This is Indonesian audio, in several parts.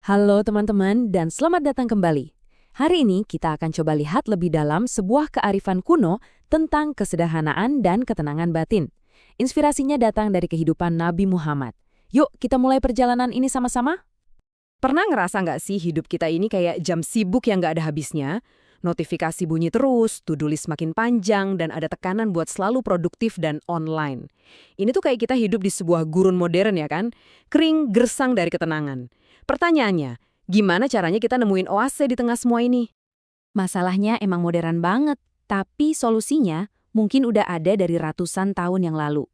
Halo teman-teman dan selamat datang kembali. Hari ini kita akan coba lihat lebih dalam sebuah kearifan kuno tentang kesederhanaan dan ketenangan batin. Inspirasinya datang dari kehidupan Nabi Muhammad. Yuk kita mulai perjalanan ini sama-sama. Pernah ngerasa nggak sih hidup kita ini kayak jam sibuk yang nggak ada habisnya? Notifikasi bunyi terus, to-do list makin panjang, dan ada tekanan buat selalu produktif dan online. Ini tuh kayak kita hidup di sebuah gurun modern ya kan? Kering, gersang dari ketenangan. Pertanyaannya, gimana caranya kita nemuin oase di tengah semua ini? Masalahnya emang modern banget, tapi solusinya mungkin udah ada dari ratusan tahun yang lalu.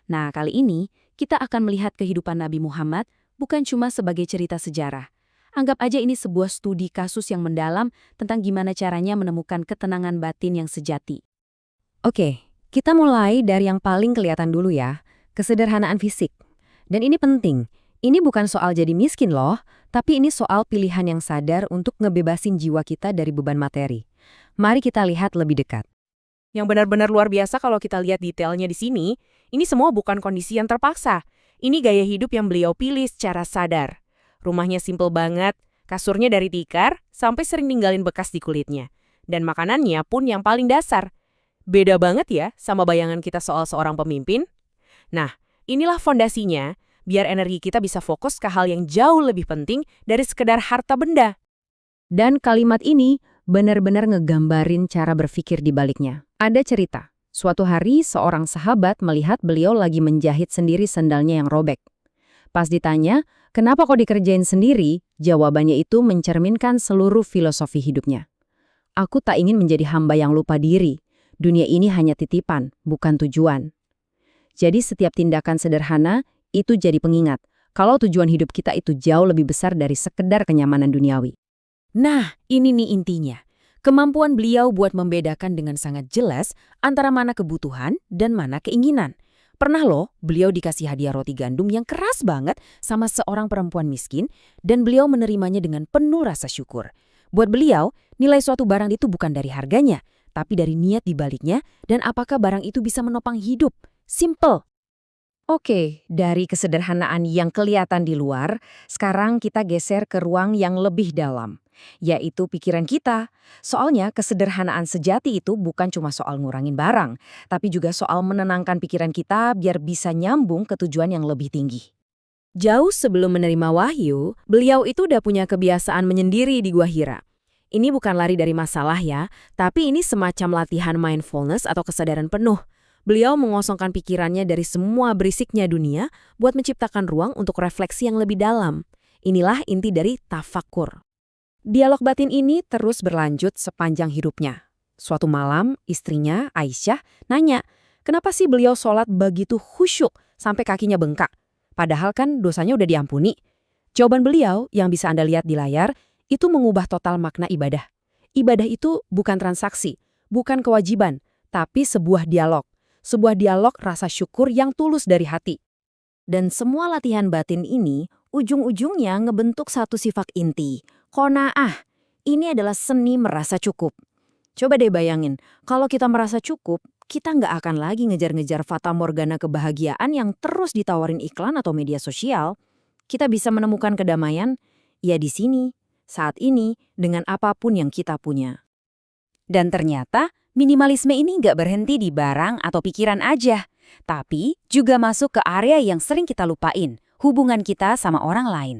Nah, kali ini kita akan melihat kehidupan Nabi Muhammad bukan cuma sebagai cerita sejarah. Anggap aja ini sebuah studi kasus yang mendalam tentang gimana caranya menemukan ketenangan batin yang sejati. Oke, kita mulai dari yang paling kelihatan dulu ya, kesederhanaan fisik. Dan ini penting, ini bukan soal jadi miskin loh, tapi ini soal pilihan yang sadar untuk ngebebasin jiwa kita dari beban materi. Mari kita lihat lebih dekat. Yang benar-benar luar biasa kalau kita lihat detailnya di sini, ini semua bukan kondisi yang terpaksa. Ini gaya hidup yang beliau pilih secara sadar. Rumahnya simple banget, kasurnya dari tikar, sampai sering ninggalin bekas di kulitnya. Dan makanannya pun yang paling dasar. Beda banget ya sama bayangan kita soal seorang pemimpin. Nah, inilah fondasinya, biar energi kita bisa fokus ke hal yang jauh lebih penting dari sekedar harta benda. Dan kalimat ini benar-benar ngegambarin cara berpikir di baliknya. Ada cerita, suatu hari seorang sahabat melihat beliau lagi menjahit sendiri sandalnya yang robek. Pas ditanya, kenapa kok dikerjain sendiri? Jawabannya itu mencerminkan seluruh filosofi hidupnya. Aku tak ingin menjadi hamba yang lupa diri. Dunia ini hanya titipan, bukan tujuan. Jadi setiap tindakan sederhana itu jadi pengingat kalau tujuan hidup kita itu jauh lebih besar dari sekedar kenyamanan duniawi. Nah, ini nih intinya. Kemampuan beliau buat membedakan dengan sangat jelas antara mana kebutuhan dan mana keinginan. Pernah loh, beliau dikasih hadiah roti gandum yang keras banget sama seorang perempuan miskin dan beliau menerimanya dengan penuh rasa syukur. Buat beliau, nilai suatu barang itu bukan dari harganya, tapi dari niat di baliknya dan apakah barang itu bisa menopang hidup. Simple. Oke, dari kesederhanaan yang kelihatan di luar, sekarang kita geser ke ruang yang lebih dalam, yaitu pikiran kita. Soalnya kesederhanaan sejati itu bukan cuma soal ngurangin barang, tapi juga soal menenangkan pikiran kita biar bisa nyambung ke tujuan yang lebih tinggi. Jauh sebelum menerima wahyu, beliau itu udah punya kebiasaan menyendiri di Gua Hira. Ini bukan lari dari masalah ya, tapi ini semacam latihan mindfulness atau kesadaran penuh. Beliau mengosongkan pikirannya dari semua berisiknya dunia buat menciptakan ruang untuk refleksi yang lebih dalam. Inilah inti dari tafakur. Dialog batin ini terus berlanjut sepanjang hidupnya. Suatu malam, istrinya, Aisyah, nanya, kenapa sih beliau sholat begitu khusyuk sampai kakinya bengkak? Padahal kan dosanya udah diampuni. Jawaban beliau yang bisa Anda lihat di layar, itu mengubah total makna ibadah. Ibadah itu bukan transaksi, bukan kewajiban, tapi sebuah dialog. Sebuah dialog rasa syukur yang tulus dari hati. Dan semua latihan batin ini, ujung-ujungnya ngebentuk satu sifat inti, qanaah. Ini adalah seni merasa cukup. Coba deh bayangin, kalau kita merasa cukup, kita nggak akan lagi ngejar-ngejar fata morgana kebahagiaan yang terus ditawarin iklan atau media sosial. Kita bisa menemukan kedamaian, ya di sini, saat ini, dengan apapun yang kita punya. Dan ternyata, minimalisme ini nggak berhenti di barang atau pikiran aja, tapi juga masuk ke area yang sering kita lupain, hubungan kita sama orang lain.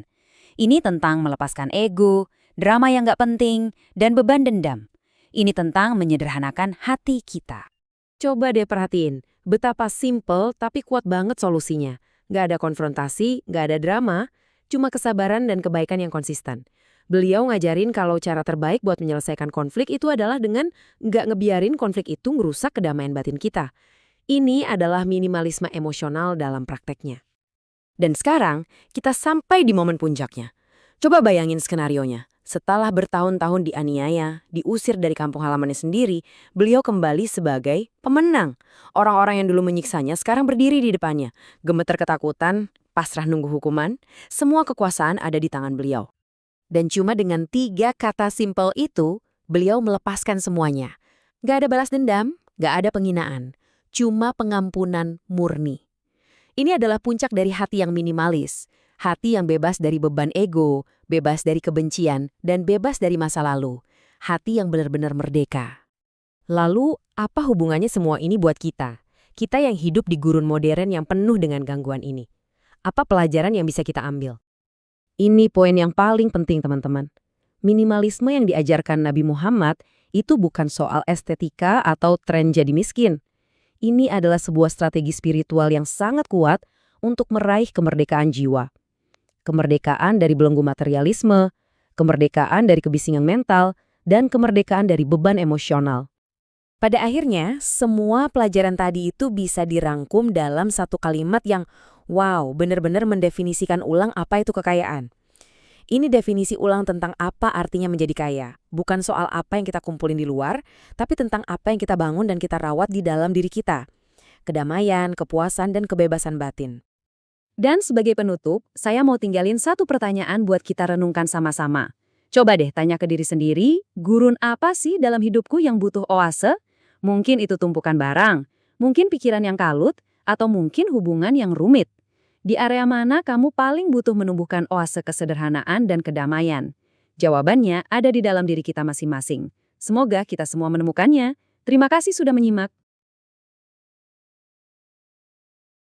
Ini tentang melepaskan ego, drama yang nggak penting, dan beban dendam. Ini tentang menyederhanakan hati kita. Coba deh perhatiin, betapa simple tapi kuat banget solusinya. Nggak ada konfrontasi, nggak ada drama, cuma kesabaran dan kebaikan yang konsisten. Beliau ngajarin kalau cara terbaik buat menyelesaikan konflik itu adalah dengan nggak ngebiarin konflik itu ngerusak kedamaian batin kita. Ini adalah minimalisme emosional dalam prakteknya. Dan sekarang, kita sampai di momen puncaknya. Coba bayangin skenarionya. Setelah bertahun-tahun dianiaya, diusir dari kampung halamannya sendiri, beliau kembali sebagai pemenang. Orang-orang yang dulu menyiksanya sekarang berdiri di depannya. Gemeter ketakutan, pasrah nunggu hukuman, semua kekuasaan ada di tangan beliau. Dan cuma dengan 3 kata simpel itu, beliau melepaskan semuanya. Gak ada balas dendam, gak ada penghinaan. Cuma pengampunan murni. Ini adalah puncak dari hati yang minimalis. Hati yang bebas dari beban ego, bebas dari kebencian, dan bebas dari masa lalu. Hati yang benar-benar merdeka. Lalu, apa hubungannya semua ini buat kita? Kita yang hidup di gurun modern yang penuh dengan gangguan ini. Apa pelajaran yang bisa kita ambil? Ini poin yang paling penting, teman-teman. Minimalisme yang diajarkan Nabi Muhammad itu bukan soal estetika atau tren jadi miskin. Ini adalah sebuah strategi spiritual yang sangat kuat untuk meraih kemerdekaan jiwa. Kemerdekaan dari belenggu materialisme, kemerdekaan dari kebisingan mental, dan kemerdekaan dari beban emosional. Pada akhirnya, semua pelajaran tadi itu bisa dirangkum dalam satu kalimat yang, wow, benar-benar mendefinisikan ulang apa itu kekayaan. Ini definisi ulang tentang apa artinya menjadi kaya. Bukan soal apa yang kita kumpulin di luar, tapi tentang apa yang kita bangun dan kita rawat di dalam diri kita. Kedamaian, kepuasan, dan kebebasan batin. Dan sebagai penutup, saya mau tinggalin satu pertanyaan buat kita renungkan sama-sama. Coba deh tanya ke diri sendiri, gurun apa sih dalam hidupku yang butuh oase? Mungkin itu tumpukan barang, mungkin pikiran yang kalut, atau mungkin hubungan yang rumit. Di area mana kamu paling butuh menumbuhkan oase kesederhanaan dan kedamaian? Jawabannya ada di dalam diri kita masing-masing. Semoga kita semua menemukannya. Terima kasih sudah menyimak.